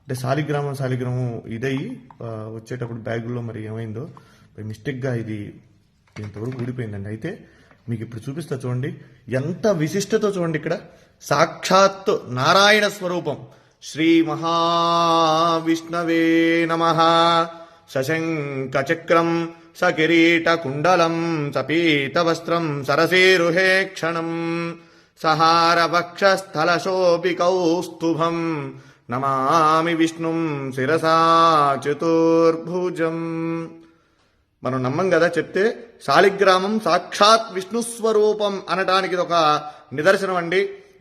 అంటే శాలిగ్రామం ఇదయ్యి వచ్చేటప్పుడు బ్యాగుల్లో మరి ఏమైందో మిస్టేక్గా ఇది ఇంతవరకు ఊడిపోయిందండి. అయితే మీకు ఇప్పుడు చూపిస్తా చూడండి, ఎంత విశిష్టతో చూడండి. ఇక్కడ సాక్షాత్ నారాయణ స్వరూపం శ్రీ మహావిష్ణవే నమః. సశంఖ చక్రం సకిరీట కుండలం సపీత వస్త్రం సరసేరుహే క్షణం సహార వక్షస్థల శోభికౌస్తుభం నమామి విష్ణుం శిరసా చతుర్భుజం. మనం నమ్మం కదా చెప్తే, శాలిగ్రామం సాక్షాత్ విష్ణు స్వరూపం అనడానికి ఇది ఒక నిదర్శనం అండి.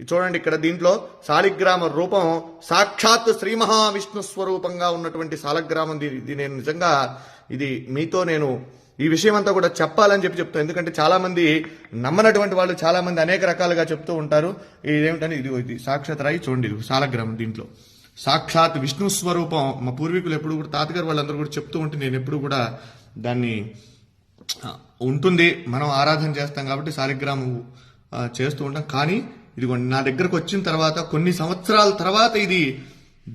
చూడండి ఇక్కడ దీంట్లో శాలిగ్రామ రూపం సాక్షాత్ శ్రీ మహావిష్ణు స్వరూపంగా ఉన్నటువంటి శాలిగ్రామం. ఇది నేను నిజంగా ఇది మీతో నేను ఈ విషయం అంతా కూడా చెప్పాలని చెప్తాను. ఎందుకంటే చాలా మంది నమ్మనటువంటి వాళ్ళు చాలా మంది అనేక రకాలుగా చెప్తూ ఉంటారు. ఇదేమిటని ఇది సాక్షాత్ రాయి చూడండి, ఇది శాలిగ్రామం. దీంట్లో సాక్షాత్ విష్ణు స్వరూపం. మా పూర్వీకులు ఎప్పుడు కూడా తాతగారు వాళ్ళందరూ కూడా చెప్తూ ఉంటే నేను ఎప్పుడు కూడా దాన్ని ఉంటుంది, మనం ఆరాధన చేస్తాం కాబట్టి శాలిగ్రామం చేస్తూ ఉంటాం. కానీ ఇదిగోండి నా దగ్గరకు వచ్చిన తర్వాత కొన్ని సంవత్సరాల తర్వాత ఇది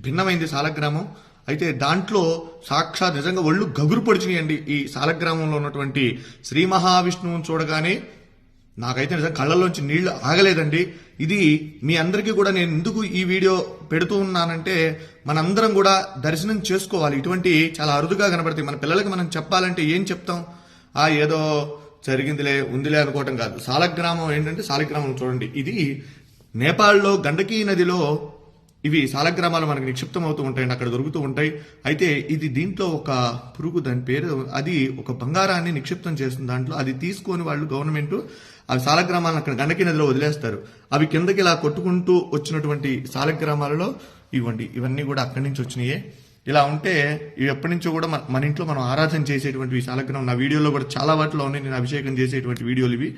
భిన్నమైంది శాలిగ్రామం. అయితే దాంట్లో సాక్షాత్ నిజంగా ఒళ్ళు గగురు పొడిచినాయండి. ఈ శాలిగ్రామంలో ఉన్నటువంటి శ్రీ మహావిష్ణువుని చూడగానే నాకైతే నిజంగా కళ్ళల్లోంచి నీళ్లు ఆగలేదండి. ఇది మీ అందరికీ కూడా నేను ఎందుకు ఈ వీడియో పెడుతూ ఉన్నానంటే, మనందరం కూడా దర్శనం చేసుకోవాలి. ఇటువంటి చాలా అరుదుగా కనబడతాయి. మన పిల్లలకి మనం చెప్పాలంటే ఏం చెప్తాం? ఏదో జరిగిందిలే ఉందిలే అనుకోవటం కాదు. శాలిగ్రామం ఏంటంటే, శాలిగ్రామం చూడండి, ఇది నేపాల్లో గండకీ నదిలో ఇవి శాలిగ్రామాలు మనకు నిక్షిప్తం అవుతూ ఉంటాయండి, అక్కడ దొరుకుతూ ఉంటాయి. అయితే ఇది దీంట్లో ఒక పురుగు, దాని పేరు, అది ఒక బంగారాన్ని నిక్షిప్తం చేస్తుంది దాంట్లో. అది తీసుకొని వాళ్ళు గవర్నమెంట్ అవి శాలిగ్రామాలను అక్కడ గండకీ నదిలో వదిలేస్తారు. అవి కిందకి ఇలా కొట్టుకుంటూ వచ్చినటువంటి శాలిగ్రామాలలో ఇవన్నీ కూడా అక్కడి నుంచి వచ్చినాయే. ఇలా ఉంటే ఇవి ఎప్పటి నుంచో కూడా మన ఇంట్లో మనం ఆరాధన చేసేటువంటి శాలిగ్రామం. నా వీడియోలో కూడా చాలా వాటిలో ఉన్నాయి, నేను అభిషేకం చేసేటువంటి వీడియోలు ఇవి.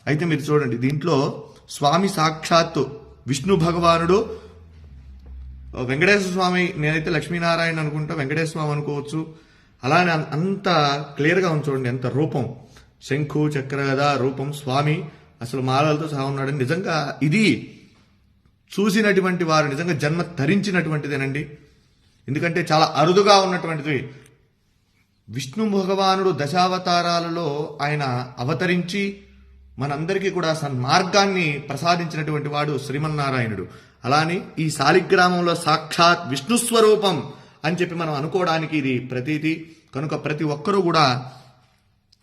అయితే మీరు చూడండి, దీంట్లో స్వామి సాక్షాత్తు విష్ణు భగవానుడు, వెంకటేశ్వర స్వామి, నేనైతే లక్ష్మీనారాయణ అనుకుంటా, వెంకటేశ్వర స్వామి అనుకోవచ్చు. అలానే అంత క్లియర్గా ఉంది చూడండి, ఎంత రూపం, శంఖు చక్ర గదా రూపం, స్వామి అసలు మాలలతో సహా ఉన్నాడు. నిజంగా ఇది చూసినటువంటి వారు నిజంగా జన్మ ధరించినటువంటిదేనండి. ఎందుకంటే చాలా అరుదుగా ఉన్నటువంటిది. విష్ణు భగవానుడు దశావతారాలలో ఆయన అవతరించి మనందరికీ కూడా సన్మార్గాన్ని ప్రసాదించినటువంటి వాడు శ్రీమన్నారాయణుడు. అలానే ఈ శాలిగ్రామంలో సాక్షాత్ విష్ణు స్వరూపం అని చెప్పి మనం అనుకోవడానికి ఇది ప్రతీతి. కనుక ప్రతి ఒక్కరూ కూడా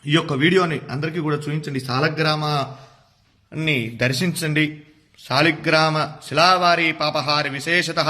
ఈ యొక్క వీడియోని అందరికీ కూడా చూపించండి, శాలిగ్రామాన్ని దర్శించండి. శాలిగ్రామ శిలావారి పాపహారి విశేషత